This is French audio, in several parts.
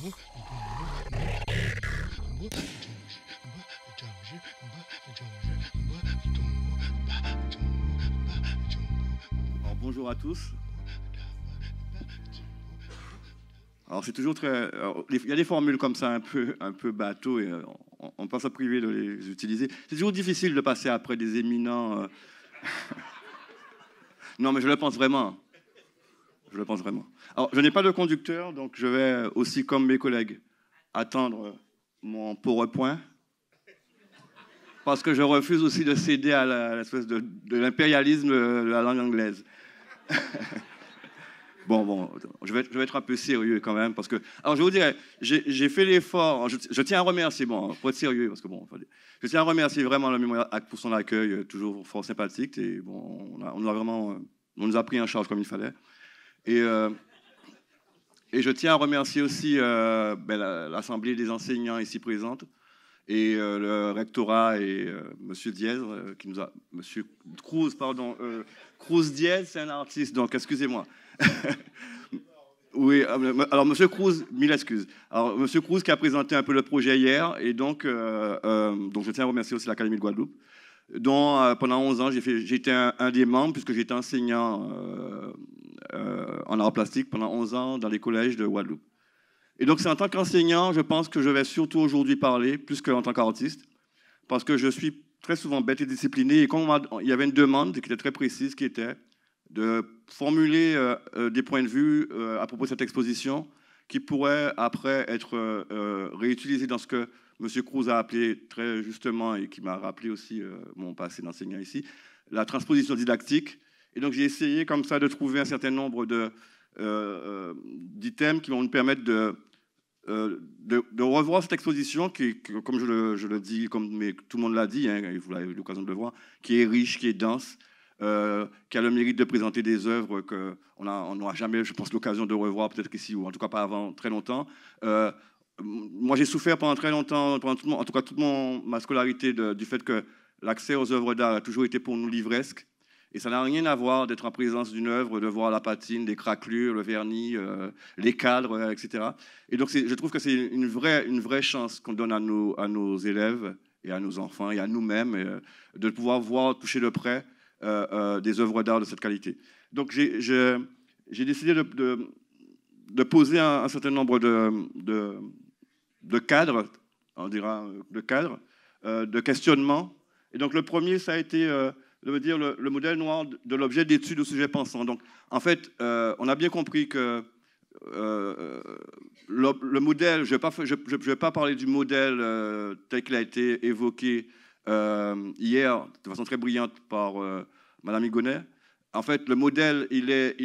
Alors, bonjour à tous. Alors c'est toujours très... alors, il y a des formules comme ça un peu bateau et on pense à priver de les utiliser. C'est toujours difficile de passer après des éminents... Non mais je le pense vraiment. Je le pense vraiment. Alors je n'ai pas de conducteur, donc je vais aussi, comme mes collègues, attendre mon PowerPoint. Parce que je refuse aussi de céder à l'espèce de l'impérialisme de la langue anglaise. Bon, je vais être un peu sérieux quand même, parce que... Alors, je vous dirais, j'ai fait l'effort, je tiens à remercier, bon, pour être sérieux, parce que bon, je tiens à remercier vraiment le Mémorial Act pour son accueil, toujours fort sympathique, et bon, on nous a pris en charge comme il fallait. Et je tiens à remercier aussi l'Assemblée des enseignants ici présente, et le rectorat et Monsieur Diez, qui nous a... Monsieur Cruz, pardon, Cruz Diez, c'est un artiste, donc excusez-moi. Oui, alors Monsieur Cruz, mille excuses. Alors Monsieur Cruz qui a présenté un peu le projet hier, et donc je tiens à remercier aussi l'Académie de Guadeloupe, dont pendant 11 ans j'ai été un des membres, puisque j'étais enseignant en art plastique pendant 11 ans dans les collèges de Guadeloupe. Et donc c'est en tant qu'enseignant, je pense que je vais surtout aujourd'hui parler, plus qu'en tant qu'artiste, parce que je suis très souvent bête et discipliné, et comme il y avait une demande qui était très précise, qui était de formuler des points de vue à propos de cette exposition qui pourraient après être réutilisés dans ce que M. Cruz a appelé très justement, et qui m'a rappelé aussi mon passé d'enseignant ici, la transposition didactique. Et donc j'ai essayé comme ça de trouver un certain nombre d'items qui vont nous permettre de revoir cette exposition qui, comme je le dis, comme tout le monde l'a dit, hein, et vous avez eu l'occasion de le voir, qui est riche, qui est dense, qui a le mérite de présenter des œuvres qu'on n'aura jamais, je pense, l'occasion de revoir, peut-être ici, ou en tout cas pas avant très longtemps. Moi, j'ai souffert pendant très longtemps, en tout cas toute ma scolarité, du fait que l'accès aux œuvres d'art a toujours été pour nous livresque. Et ça n'a rien à voir d'être en présence d'une œuvre, de voir la patine, les craquelures, le vernis, les cadres, etc. Et donc, je trouve que c'est une vraie chance qu'on donne à nos élèves et à nos enfants et à nous-mêmes de pouvoir voir, toucher de près des œuvres d'art de cette qualité. Donc j'ai décidé de poser un certain nombre de cadres, on dira de cadres, de questionnements. Et donc le premier, ça a été de me dire le modèle noir de l'objet d'étude au sujet pensant. Donc en fait, on a bien compris que le modèle, je ne vais pas parler du modèle tel qu'il a été évoqué hier, de façon très brillante par Madame Higonnet. En fait, le modèle, il est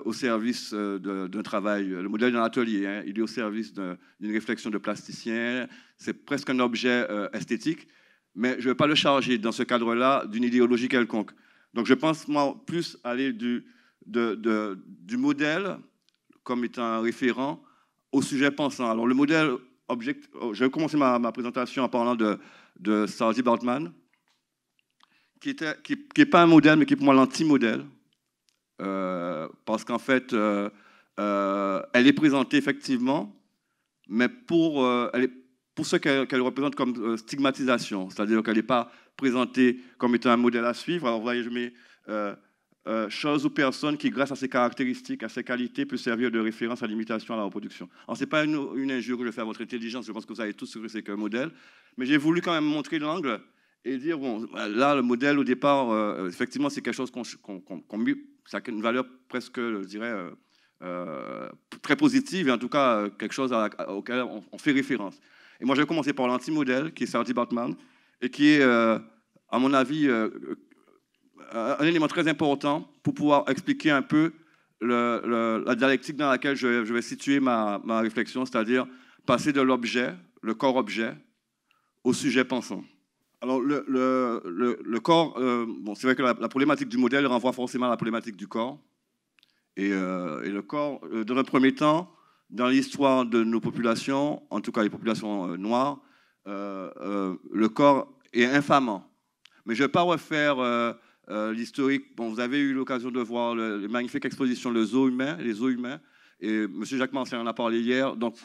au service d'un travail. Le modèle d'un atelier, hein, il est au service d'une réflexion de plasticien. C'est presque un objet esthétique, mais je ne vais pas le charger dans ce cadre-là d'une idéologie quelconque. Donc, je pense, moi, plus aller du modèle comme étant un référent au sujet pensant. Alors, le modèle je vais commencer ma présentation en parlant de Saartjie Baartman, qui n'est pas un modèle, mais qui est pour moi l'anti-modèle. Parce qu'en fait, elle est présentée effectivement, mais pour ce qu'elle représente comme stigmatisation. C'est-à-dire qu'elle n'est pas présentée comme étant un modèle à suivre. Alors, vous voyez, je mets chose ou personne qui, grâce à ses caractéristiques, à ses qualités, peut servir de référence à l'imitation, à la reproduction. Alors, ce n'est pas une injure que je fais à votre intelligence. Je pense que vous savez tous ce que c'est qu'un modèle. Mais j'ai voulu quand même montrer l'angle et dire, bon, là, le modèle, au départ, effectivement, c'est quelque chose ça a une valeur presque, je dirais, très positive, et en tout cas, quelque chose auquel on fait référence. Et moi, je vais commencer par l'anti-modèle, qui est Saartjie Baartman, et qui est, à mon avis, un élément très important pour pouvoir expliquer un peu la dialectique dans laquelle je vais situer ma réflexion, c'est-à-dire passer de l'objet, le corps-objet, au sujet pensant. Alors, le corps, bon, c'est vrai que la problématique du modèle renvoie forcément à la problématique du corps. Et le corps, dans un premier temps, dans l'histoire de nos populations, en tout cas les populations noires, le corps est infamant. Mais je ne vais pas refaire l'historique. Bon, vous avez eu l'occasion de voir la magnifique exposition Le Zoo humain, les zoos humains. Et M. Jacques Marcel en a parlé hier. Donc,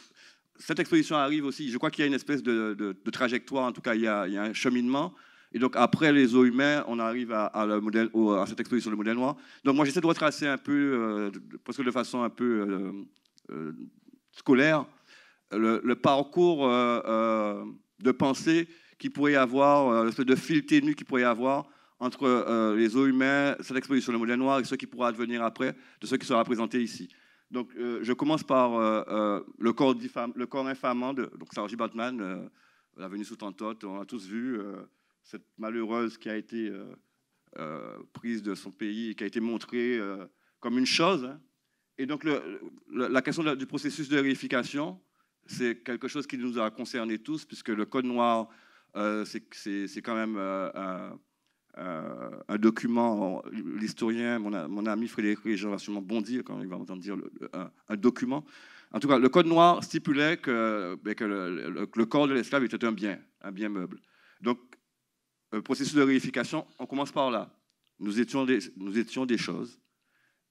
cette exposition arrive aussi, je crois qu'il y a une espèce de trajectoire, en tout cas, il y a un cheminement. Et donc, après les os humains, on arrive à cette exposition, le modèle noir. Donc, moi, j'essaie de retracer un peu, parce que de façon un peu scolaire, le parcours de pensée qu'il pourrait y avoir, l'espèce de fil ténu qu'il pourrait y avoir entre les os humains, cette exposition, le modèle noir, et ce qui pourra advenir après, de ce qui sera présenté ici. Donc, je commence par le corps infamant de Saoirse Bateman, La venue sous Tantote. On a tous vu cette malheureuse qui a été prise de son pays et qui a été montrée comme une chose. Hein. Et donc, la question du processus de réification, c'est quelque chose qui nous a concernés tous, puisque le Code noir, c'est quand même un document. L'historien, mon ami Frédéric Régent va sûrement bondir quand il va entendre dire un document. En tout cas, le Code noir stipulait que le corps de l'esclave était un bien meuble. Donc, le processus de réification, on commence par là. Nous étions des choses.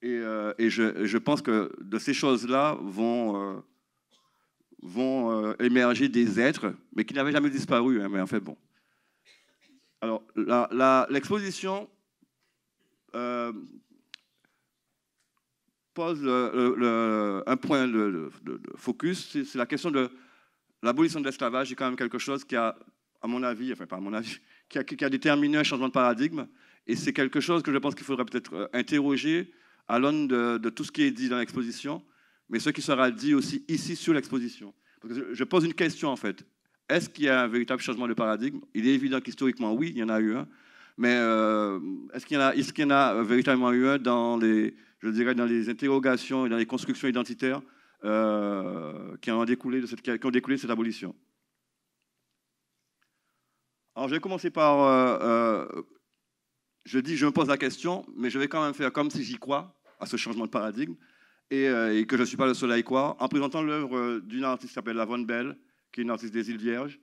Et je pense que de ces choses-là vont émerger des êtres, mais qui n'avaient jamais disparu. Hein, mais en fait, bon. Alors, l'exposition pose un point de focus, c'est la question de l'abolition de l'esclavage. C'est quand même quelque chose qui a, à mon avis, enfin pas à mon avis, qui a déterminé un changement de paradigme. Et c'est quelque chose que je pense qu'il faudrait peut-être interroger à l'aune de tout ce qui est dit dans l'exposition, mais ce qui sera dit aussi ici sur l'exposition. Je pose une question en fait. Est-ce qu'il y a un véritable changement de paradigme? Il est évident qu'historiquement, oui, il y en a eu un. Mais est-ce qu'il y en a véritablement eu un dans dans les interrogations et dans les constructions identitaires qui ont découlé de cette abolition? Alors, je vais commencer par... je me pose la question, mais je vais quand même faire comme si j'y crois à ce changement de paradigme et que je ne suis pas le seul à y croire, en présentant l'œuvre d'une artiste qui s'appelle Lavonne Bell, qui est une artiste des îles Vierges,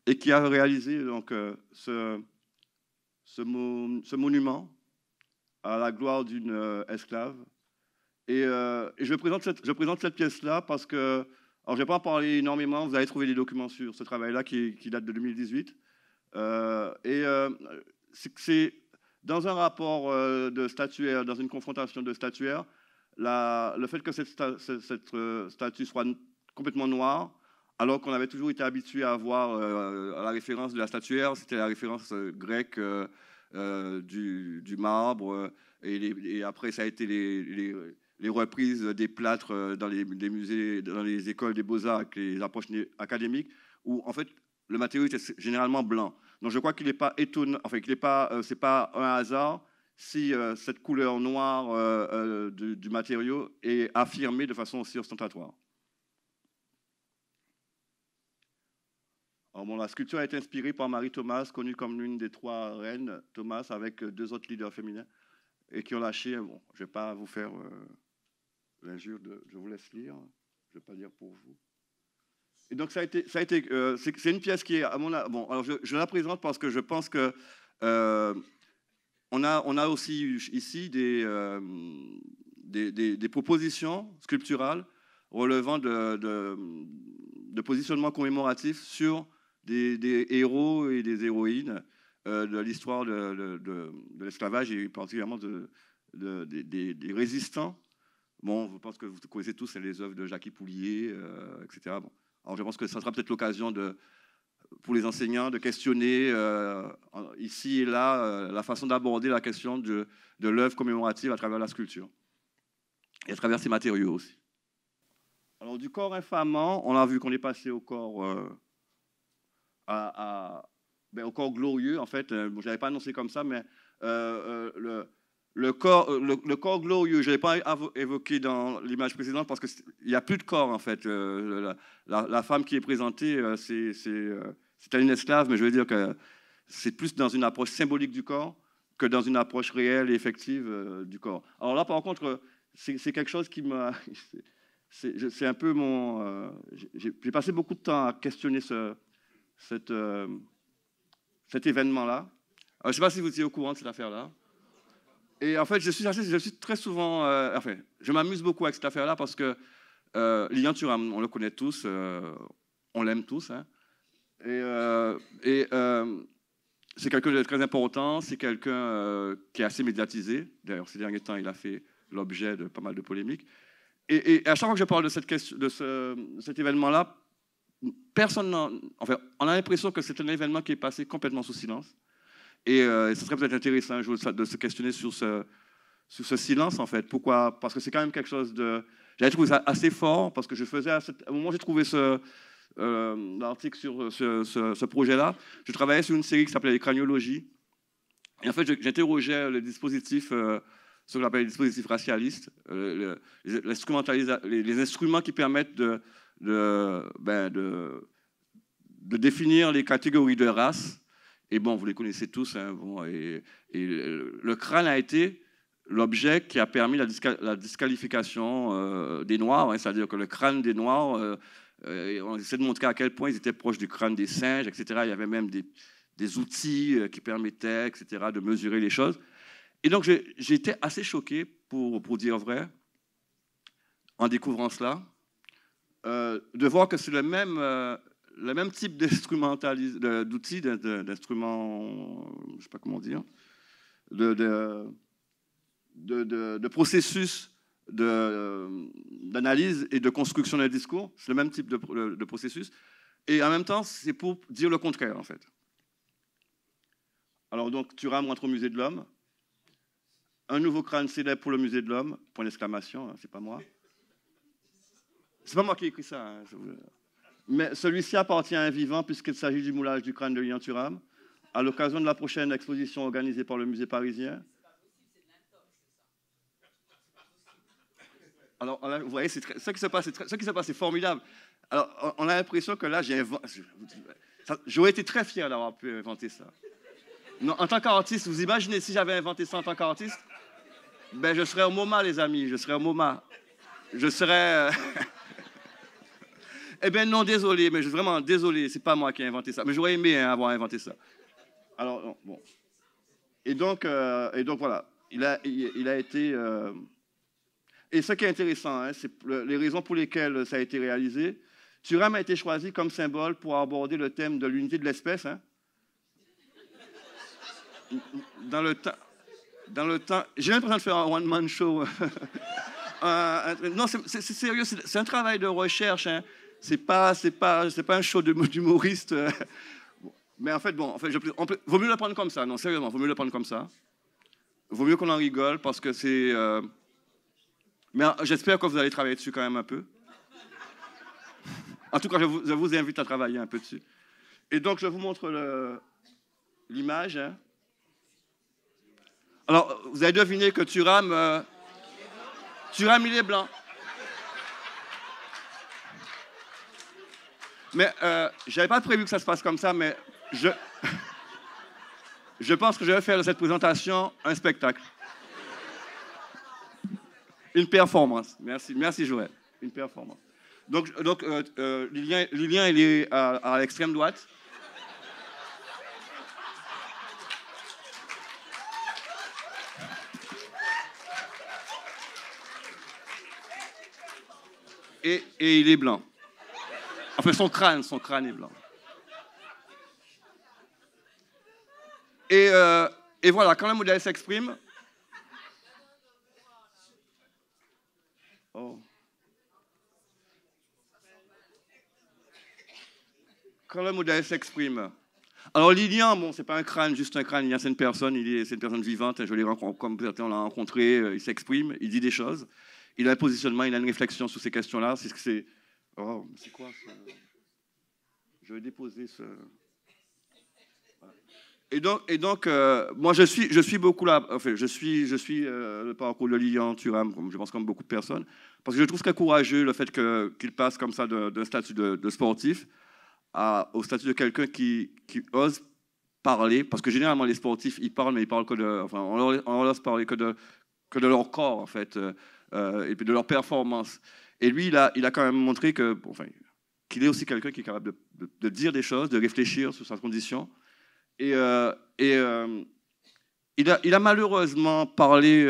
et qui a réalisé donc, ce monument à la gloire d'une esclave. Et je présente cette pièce-là parce que, alors je ne vais pas en parler énormément, vous allez trouver des documents sur ce travail-là qui date de 2018. C'est dans un rapport de statuaire, dans une confrontation de statuaire, le fait que cette statue soit complètement noire, alors qu'on avait toujours été habitué à voir à la référence de la statuaire, c'était la référence grecque du marbre, et après ça a été les reprises des plâtres dans les musées, dans les écoles des beaux-arts, avec les approches académiques, où en fait le matériau était généralement blanc. Donc je crois qu'il n'est pas étonnant, enfin c'est pas un hasard si cette couleur noire du matériau est affirmée de façon aussi ostentatoire. Alors bon, la sculpture a été inspirée par Marie Thomas, connue comme l'une des trois reines Thomas, avec deux autres leaders féminins, et qui ont lâché, bon, je ne vais pas vous faire l'injure, je vous laisse lire, je ne vais pas lire pour vous. Et donc c'est une pièce qui est, à mon avis, bon, alors je la présente parce que je pense que on a aussi ici des propositions sculpturales relevant de positionnements commémoratifs sur des héros et des héroïnes de l'histoire de l'esclavage et particulièrement des résistants. Bon, je pense que vous connaissez tous les œuvres de Jackie Poulier, etc. Bon. Alors je pense que ça sera peut-être l'occasion pour les enseignants de questionner ici et là la façon d'aborder la question de l'œuvre commémorative à travers la sculpture et à travers ses matériaux aussi. Alors du corps infamant, on a vu qu'on est passé au corps au corps glorieux en fait. Je n'avais pas annoncé comme ça, mais le corps glorieux, je ne l'ai pas évoqué dans l'image précédente parce qu'il n'y a plus de corps en fait. La femme qui est présentée, c'est une esclave, mais je veux dire que c'est plus dans une approche symbolique du corps que dans une approche réelle et effective du corps. Alors là, par contre, c'est quelque chose qui m'a... C'est un peu mon... J'ai passé beaucoup de temps à questionner cet événement-là. Je ne sais pas si vous étiez au courant de cette affaire-là. Et en fait, je suis très souvent... enfin, je m'amuse beaucoup avec cette affaire-là parce que Lilian Thuram, on le connaît tous, on l'aime tous. Hein. C'est quelqu'un de très important, c'est quelqu'un qui est assez médiatisé. D'ailleurs, ces derniers temps, il a fait l'objet de pas mal de polémiques. Et à chaque fois que je parle de, cet événement-là, personne enfin, on a l'impression que c'est un événement qui est passé complètement sous silence. Et ce serait peut-être intéressant un jour de se questionner sur ce silence, en fait. Pourquoi? Parce que c'est quand même quelque chose de... J'avais trouvé ça assez fort, parce que je faisais... À un moment, j'ai trouvé l'article sur ce projet-là. Je travaillais sur une série qui s'appelait les craniologies. Et en fait, j'interrogeais le dispositif, ce qu'on appelle les dispositifs racialistes, les instruments qui permettent de définir les catégories de race. Et bon, vous les connaissez tous. Hein, bon, et le crâne a été l'objet qui a permis la disqualification des Noirs. Hein, c'est-à-dire que le crâne des Noirs, on essaie de montrer à quel point ils étaient proches du crâne des singes, etc. Il y avait même des outils qui permettaient, etc., de mesurer les choses. Et donc, j'ai été assez choqué, pour dire vrai, en découvrant cela, de voir que c'est le même type d'outils, d'instruments, je ne sais pas comment dire, de processus d'analyse et de construction d'un discours. C'est le même type de processus. Et en même temps, c'est pour dire le contraire, en fait. Alors donc, Thuram rentre au Musée de l'Homme. Un nouveau crâne célèbre pour le Musée de l'Homme. Point d'exclamation, hein, c'est pas moi. C'est pas moi qui ai écrit ça. Hein, mais celui-ci appartient à un vivant puisqu'il s'agit du moulage du crâne de Lilian Thuram à l'occasion de la prochaine exposition organisée par le Musée parisien. Alors, vous voyez, ce qui se passe, c'est formidable. Alors, on a l'impression que là, j'aurais été très fier d'avoir pu inventer ça. Non, en tant qu'artiste, vous imaginez si j'avais inventé ça en tant qu'artiste, ben, je serais au MoMA, les amis, je serais au MoMA. Je serais... Eh bien non, désolé, mais vraiment désolé, c'est pas moi qui ai inventé ça. Mais j'aurais aimé avoir inventé ça. Alors, bon. Et donc voilà, il a été... Et ce qui est intéressant, hein, c'est les raisons pour lesquelles ça a été réalisé. Thuram a été choisi comme symbole pour aborder le thème de l'unité de l'espèce. Hein. Dans le temps, j'ai l'impression de faire un one-man show. Non, c'est sérieux, c'est un travail de recherche. Hein. C'est pas un show d'humoriste. Mais en fait, bon, vaut mieux le prendre comme ça. Non, sérieusement, vaut mieux le prendre comme ça. Vaut mieux qu'on en rigole parce que c'est... Mais j'espère que vous allez travailler dessus quand même un peu. En tout cas, je vous invite à travailler un peu dessus. Et donc, je vous montre l'image. Hein. Alors, vous avez deviné que Thuram, il est blanc. Mais je n'avais pas prévu que ça se passe comme ça, mais je pense que je vais faire de cette présentation un spectacle. Une performance. Merci Joël. Une performance. Donc Lilian, il est à l'extrême droite. Et il est blanc. Enfin, son crâne est blanc. Et voilà, quand le modèle s'exprime... Oh. Quand le modèle s'exprime... Alors Lilian, bon, c'est pas un crâne, juste un crâne. Lilian, c'est une personne, c'est une personne vivante. Je l'ai rencontré, comme on l'a rencontré, il s'exprime, il dit des choses. Il a un positionnement, il a une réflexion sur ces questions-là. Oh, c'est quoi ça? Je vais déposer ce... Voilà. Et donc moi, je suis beaucoup là... Enfin, je suis le parcours de Lilian Thuram, je pense comme beaucoup de personnes, parce que je trouve très courageux le fait qu'il passe comme ça d'un statut de sportif au statut de quelqu'un qui ose parler, parce que généralement, les sportifs, ils parlent, mais ils parlent que de... Enfin, on leur laisse parler que de leur corps, en fait, et puis de leur performance. Et lui, il a quand même montré qu'il est aussi quelqu'un qui est capable de dire des choses, de réfléchir sur sa condition. Et il a malheureusement parlé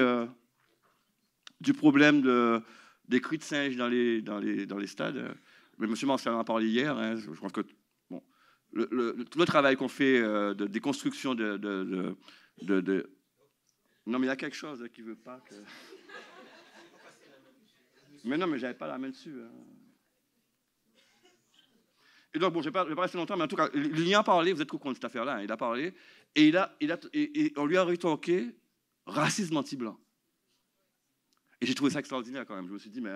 du problème des cris de singe dans les stades. Mais M. Marcel en a parlé hier. Hein, je pense que bon, tout le travail qu'on fait de déconstruction Non, mais il y a quelque chose qui ne veut pas que... Mais non, mais je n'avais pas la main dessus. Hein. Et donc, bon, je ne vais pas rester longtemps, mais en tout cas, il y a parlé, vous êtes au courant de cette affaire-là, hein, il a parlé, et on lui a rétorqué racisme anti-blanc. Et j'ai trouvé ça extraordinaire quand même. Je me suis dit, mais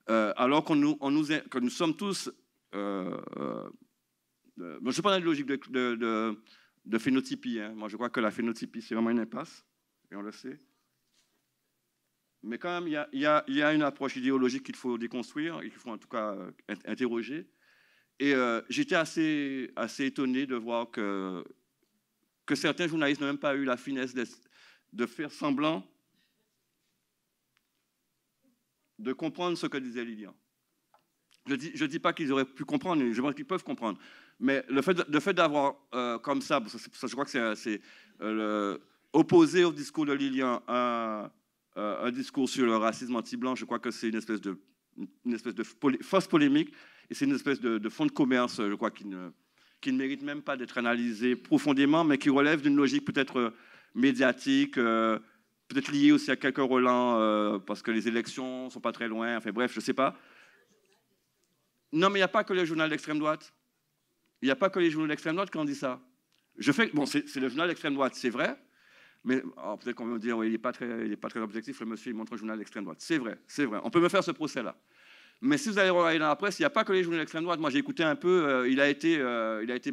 alors que nous sommes tous... je ne suis pas dans la logique de phénotypie. Hein. Moi, je crois que la phénotypie, c'est vraiment une impasse, et on le sait. Mais quand même, il y a une approche idéologique qu'il faut déconstruire, et qu'il faut en tout cas interroger. Et j'étais assez étonné de voir que certains journalistes n'ont même pas eu la finesse de faire semblant de comprendre ce que disait Lilian. Je dis pas qu'ils auraient pu comprendre, je pense qu'ils peuvent comprendre. Mais le fait d'avoir comme ça, je crois que c'est opposé au discours de Lilian un discours sur le racisme anti-blanc, je crois que c'est une espèce de fausse polémique, et c'est une espèce de fonds de commerce, je crois, qui ne mérite même pas d'être analysé profondément, mais qui relève d'une logique peut-être médiatique, peut-être liée aussi à quelques relents, parce que les élections ne sont pas très loin, enfin bref, je ne sais pas. Non, mais il n'y a pas que le journal d'extrême droite. Il n'y a pas que les journaux d'extrême droite qui ont dit ça. Bon, c'est le journal d'extrême droite, c'est vrai, mais peut-être qu'on va me dire, oui, il n'est pas très objectif, le monsieur, il montre un journal d'extrême droite. C'est vrai, c'est vrai. On peut me faire ce procès-là. Mais si vous allez regarder dans la presse, il n'y a pas que les journaux d'extrême droite. Moi, j'ai écouté un peu, il a été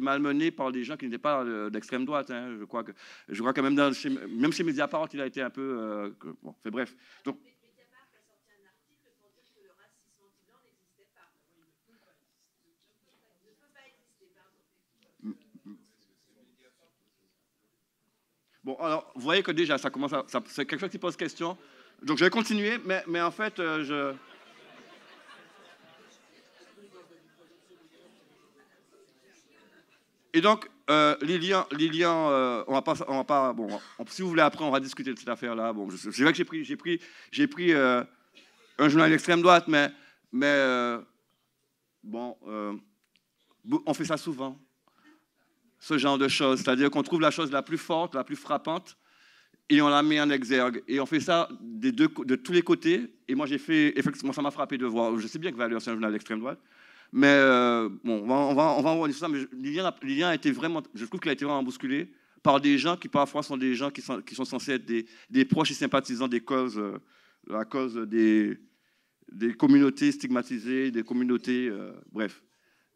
malmené par des gens qui n'étaient pas d'extrême droite. Hein. Je crois que même chez Mediapart, il a été un peu... bon, fait bref. Donc, Mediapart a sorti un article pour dire que le racisme anti-blanc n'existait pas. Ne peut pas exister, pardon. Bon, alors, vous voyez que déjà, ça commence c'est quelque chose qui pose question. Donc, je vais continuer, mais en fait, Et donc, Lilian, on va pas, bon, si vous voulez après, on va discuter de cette affaire-là. Bon, c'est vrai que j'ai pris un journal d'extrême droite, mais bon, on fait ça souvent, ce genre de choses, c'est-à-dire qu'on trouve la chose la plus forte, la plus frappante, et on la met en exergue. Et on fait ça de tous les côtés. Et moi, effectivement, ça m'a frappé de voir. Je sais bien que Valeur, c'est un journal d'extrême droite. Mais bon, on va en voir ça. Mais Lilian a été vraiment, je trouve qu'il a été vraiment bousculé par des gens qui parfois sont des gens qui sont censés être des proches et sympathisants des causes, la cause des communautés stigmatisées, des communautés, bref,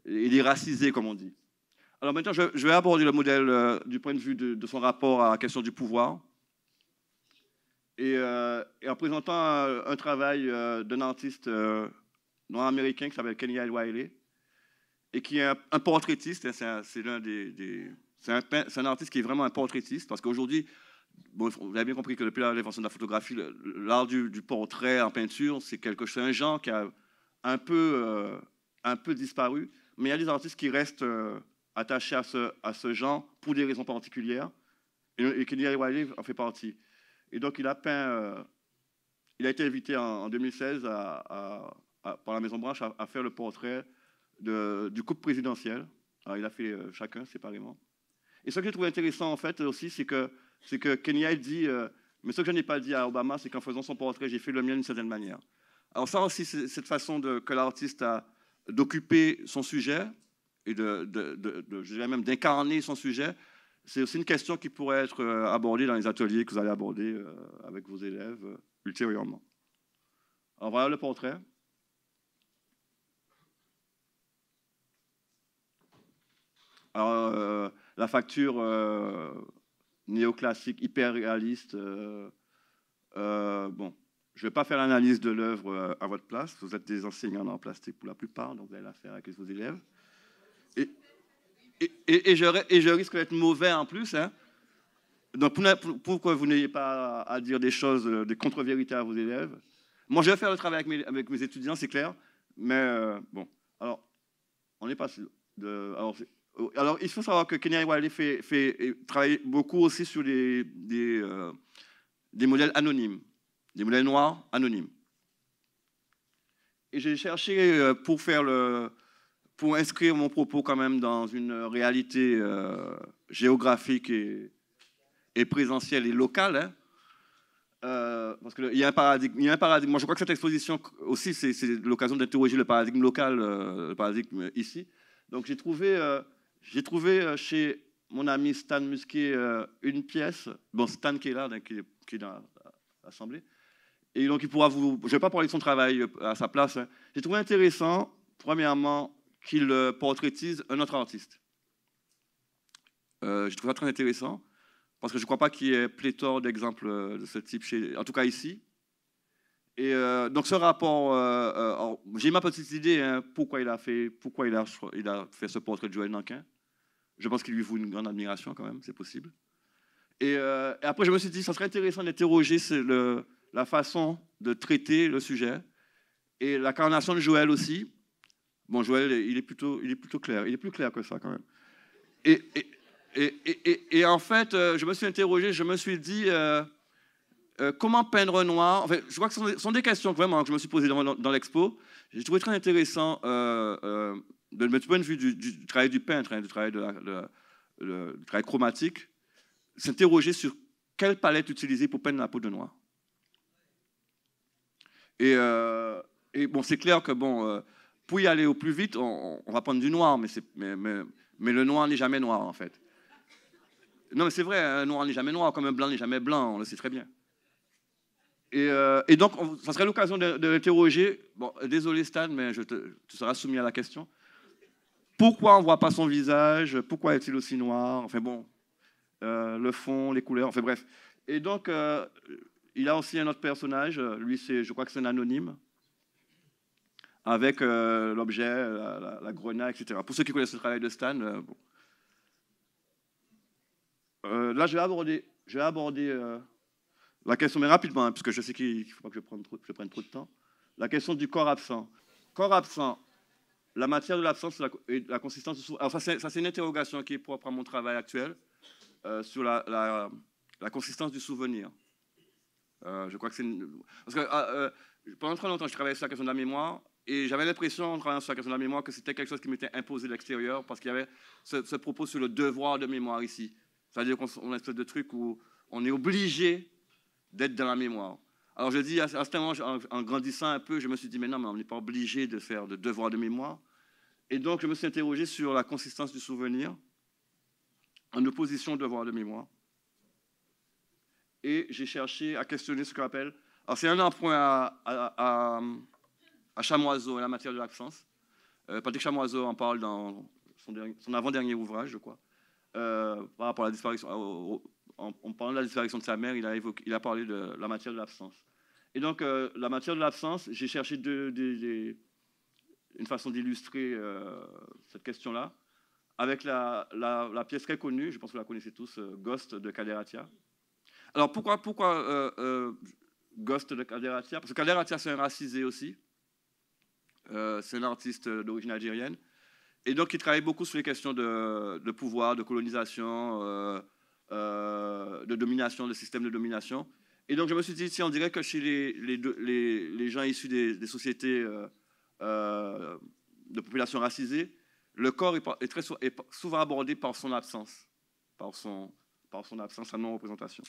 et des racisés, comme on dit. Alors maintenant, je vais aborder le modèle du point de vue de son rapport à la question du pouvoir. Et en présentant un travail d'un artiste noir américain qui s'appelle Kenny Wiley, et qui est un portraitiste. C'est un artiste qui est vraiment un portraitiste, parce qu'aujourd'hui, bon, vous avez bien compris que depuis l'invention de la photographie, l'art du portrait en peinture, c'est un genre qui a un peu disparu, mais il y a des artistes qui restent attachés à ce genre pour des raisons particulières, et Kenny Wiley en fait partie. Et donc, il a été invité en 2016 par la Maison Blanche à faire le portrait du couple présidentiel. Alors, il a fait chacun séparément. Et ce que j'ai trouvé intéressant, en fait, aussi, c'est que Kenny dit, mais ce que je n'ai pas dit à Obama, c'est qu'en faisant son portrait, j'ai fait le mien d'une certaine manière. Alors ça aussi, c'est cette façon que l'artiste a d'occuper son sujet et je dirais même d'incarner son sujet. C'est aussi une question qui pourrait être abordée dans les ateliers que vous allez aborder avec vos élèves ultérieurement. Alors voilà le portrait. Alors, la facture néoclassique, hyper réaliste. Bon, je ne vais pas faire l'analyse de l'œuvre à votre place. Vous êtes des enseignants en plastique pour la plupart, donc vous allez la faire avec vos élèves. Et je risque d'être mauvais en plus. Hein. Donc, pour que vous n'ayez pas à dire des choses, des contre-vérités à vos élèves. Moi, je vais faire le travail avec mes étudiants, c'est clair. Mais bon, alors, on n'est pas sûr. Alors, il faut savoir que Kenny Wiley travaille beaucoup aussi sur des modèles anonymes, des modèles noirs anonymes. Et j'ai cherché pour inscrire mon propos quand même dans une réalité géographique et présentielle et locale. Hein. Parce qu'il y a un paradigme. Moi, je crois que cette exposition aussi, c'est l'occasion d'interroger le paradigme local, le paradigme ici. Donc, j'ai trouvé chez mon ami Stan Musquier une pièce. Bon, Stan qui est là, qui est dans l'Assemblée. Et donc, je ne vais pas parler de son travail à sa place. Hein. J'ai trouvé intéressant, premièrement, qu'il portraitise un autre artiste. J'ai trouvé ça très intéressant. Parce que je ne crois pas qu'il y ait pléthore d'exemples de ce type, en tout cas ici. Et donc ce rapport, j'ai ma petite idée hein, pourquoi il a fait ce portrait de Joël Nankin. Je pense qu'il lui vaut une grande admiration quand même, c'est possible. Et après je me suis dit, ça serait intéressant d'interroger la façon de traiter le sujet et l'incarnation de Joël aussi. Bon, Joël, il est plutôt clair, il est plus clair que ça quand même. Et en fait, je me suis interrogé, je me suis dit, comment peindre noir. En fait, je crois que ce sont des questions vraiment que je me suis posées dans l'expo. J'ai trouvé très intéressant, du point de vue du travail du peintre, hein, du travail du travail chromatique, s'interroger sur quelle palette utiliser pour peindre la peau de noir. Et bon, c'est clair que bon, pour y aller au plus vite, on va prendre du noir, mais le noir n'est jamais noir en fait. Non, mais c'est vrai, un noir n'est jamais noir, comme un blanc n'est jamais blanc, on le sait très bien. Et donc, ça serait l'occasion de l'interroger. Bon, désolé Stan, mais tu seras soumis à la question. Pourquoi on ne voit pas son visage? Pourquoi est-il aussi noir? Enfin bon, le fond, les couleurs, enfin bref. Et donc, il a aussi un autre personnage. Lui, je crois que c'est un anonyme, avec l'objet, la grenade, etc. Pour ceux qui connaissent le travail de Stan, bon. Là, je vais aborder la question, mais rapidement, hein, parce que je sais qu'il ne faut pas que je prenne trop de temps. La question du corps absent. Corps absent, la matière de l'absence et la consistance du souvenir. Alors ça, c'est une interrogation qui est propre à mon travail actuel sur la consistance du souvenir. Je crois que c'est parce que pendant très longtemps, je travaillais sur la question de la mémoire et j'avais l'impression, en travaillant sur la question de la mémoire, que c'était quelque chose qui m'était imposé de l'extérieur parce qu'il y avait ce propos sur le devoir de mémoire ici. C'est-à-dire qu'on a une espèce de truc où on est obligé d'être dans la mémoire. Alors je dis, à ce moment, en grandissant un peu, je me suis dit, mais non, mais on n'est pas obligé de faire de devoir de mémoire. Et donc je me suis interrogé sur la consistance du souvenir, en opposition au devoir de mémoire. Et j'ai cherché à questionner ce qu'on appelle... Alors c'est un emprunt à Chamoiseau et la matière de l'absence. Patrick Chamoiseau en parle dans son avant-dernier ouvrage, je crois. Par rapport à la disparition, en parlant de la disparition de sa mère, il a parlé de la matière de l'absence. Et donc, la matière de l'absence, j'ai cherché une façon d'illustrer cette question-là avec la pièce très connue, je pense que vous la connaissez tous, Ghost de Kader Attia. Alors, pourquoi Ghost de Kader Attia? Parce que Kader Attia, c'est un racisé aussi. C'est un artiste d'origine algérienne. Et donc, il travaille beaucoup sur les questions de pouvoir, de colonisation, de domination, de système de domination. Et donc, je me suis dit, si on dirait que chez les gens issus des sociétés de population racisée, le corps est souvent abordé par son absence, par son absence, sa non-représentation.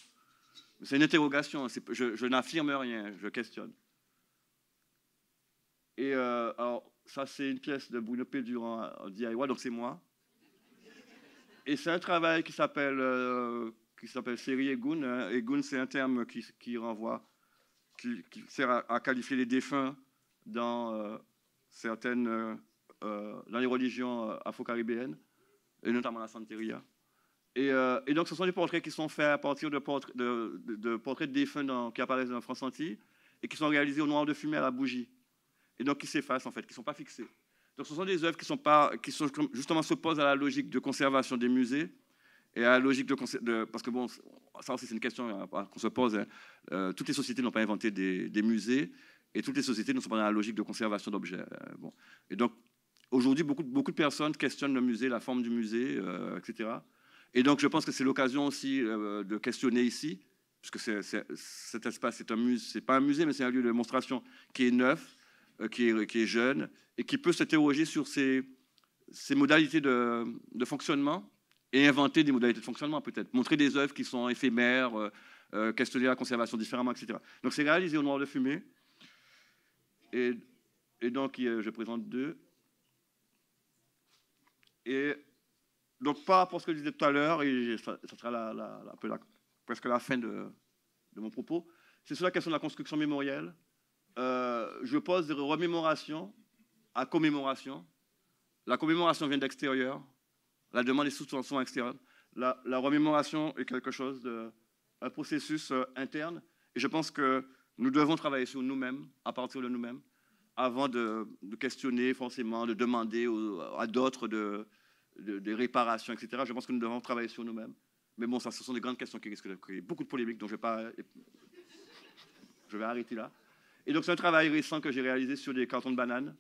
C'est une interrogation, je n'affirme rien, je questionne. Et alors, ça, c'est une pièce de Bruno P. Durand en DIY, donc c'est moi. Et c'est un travail qui s'appelle série Egun. Hein. Egun, c'est un terme qui sert à qualifier les défunts dans dans les religions afro-caribéennes, et notamment la Santeria. Et donc, ce sont des portraits qui sont faits à partir de portraits de défunts qui apparaissent dans France Antilles et qui sont réalisés au noir de fumée à la bougie. Et donc qui s'effacent en fait, qui ne sont pas fixés. Donc ce sont des œuvres qui justement s'opposent à la logique de conservation des musées et à la logique parce que bon, ça aussi c'est une question qu'on se pose. Hein. Toutes les sociétés n'ont pas inventé des musées et toutes les sociétés ne sont pas dans la logique de conservation d'objets. Bon. Et donc aujourd'hui, beaucoup de personnes questionnent le musée, la forme du musée, etc. Et donc je pense que c'est l'occasion aussi de questionner ici, puisque cet espace c'est pas un musée, mais c'est un lieu de démonstration qui est neuf. qui est jeune et qui peut s'interroger sur ces modalités de fonctionnement et inventer des modalités de fonctionnement peut-être, montrer des œuvres qui sont éphémères, questionner la conservation différemment, etc. Donc c'est réalisé au Noir de Fumée. Et donc je présente 2. Et donc par rapport à ce que je disais tout à l'heure, et ça sera presque la fin de mon propos, c'est sur la question de la construction mémorielle. Je pose des remémorations à commémoration. La commémoration vient d'extérieur. La demande est sous-tension extérieure. La remémoration est quelque chose un processus interne. Et je pense que nous devons travailler sur nous-mêmes, à partir de nous-mêmes, avant de questionner forcément, de demander à d'autres des réparations, etc. Je pense que nous devons travailler sur nous-mêmes. Mais bon, ça, ce sont des grandes questions qui risquent de créer beaucoup de polémiques, donc je vais arrêter là. Et donc c'est un travail récent que j'ai réalisé sur des cartons de bananes.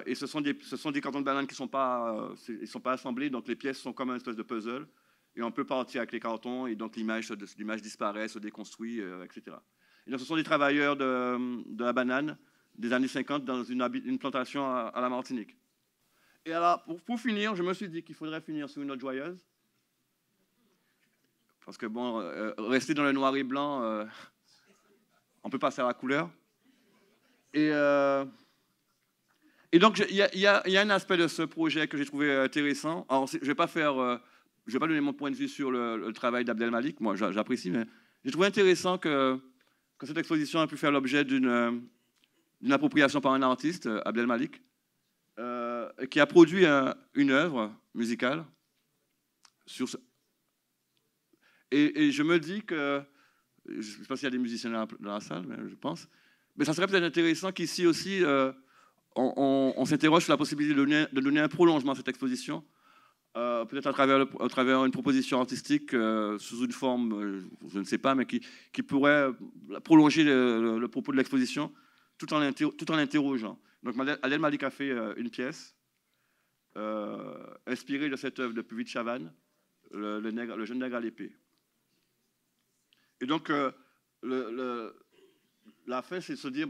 Et ce sont des cartons de bananes qui ne sont pas assemblés, donc les pièces sont comme une espèce de puzzle. Et on peut partir avec les cartons, et donc l'image disparaît, se déconstruit, etc. Et donc ce sont des travailleurs de la banane des années 50 dans une plantation à la Martinique. Et alors, pour finir, je me suis dit qu'il faudrait finir sur une note joyeuse. Parce que bon, rester dans le noir et blanc, on peut passer à la couleur. Et donc, il y a un aspect de ce projet que j'ai trouvé intéressant. Alors, je ne vais pas donner mon point de vue sur le travail d'Abdel Malik. Moi, j'apprécie, mais j'ai trouvé intéressant que cette exposition a pu faire l'objet d'une appropriation par un artiste, Abdel Malik, qui a produit une œuvre musicale sur ce. Et je me dis que, je ne sais pas s'il y a des musiciens dans la salle, mais je pense, mais ça serait peut-être intéressant qu'ici aussi, on s'interroge sur la possibilité de donner un prolongement à cette exposition, peut-être à travers une proposition artistique sous une forme, je ne sais pas, mais qui pourrait prolonger le propos de l'exposition tout en l'interrogeant. Donc Abdel Malik a fait une pièce inspirée de cette œuvre de Puvis de Chavannes, le jeune nègre à l'épée. Et donc, la fin, c'est de se dire,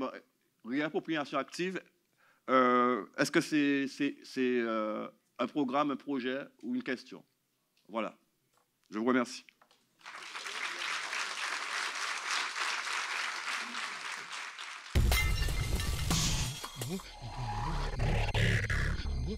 réappropriation active, est-ce que c'est un programme, un projet ou une question? Voilà. Je vous remercie. Mmh.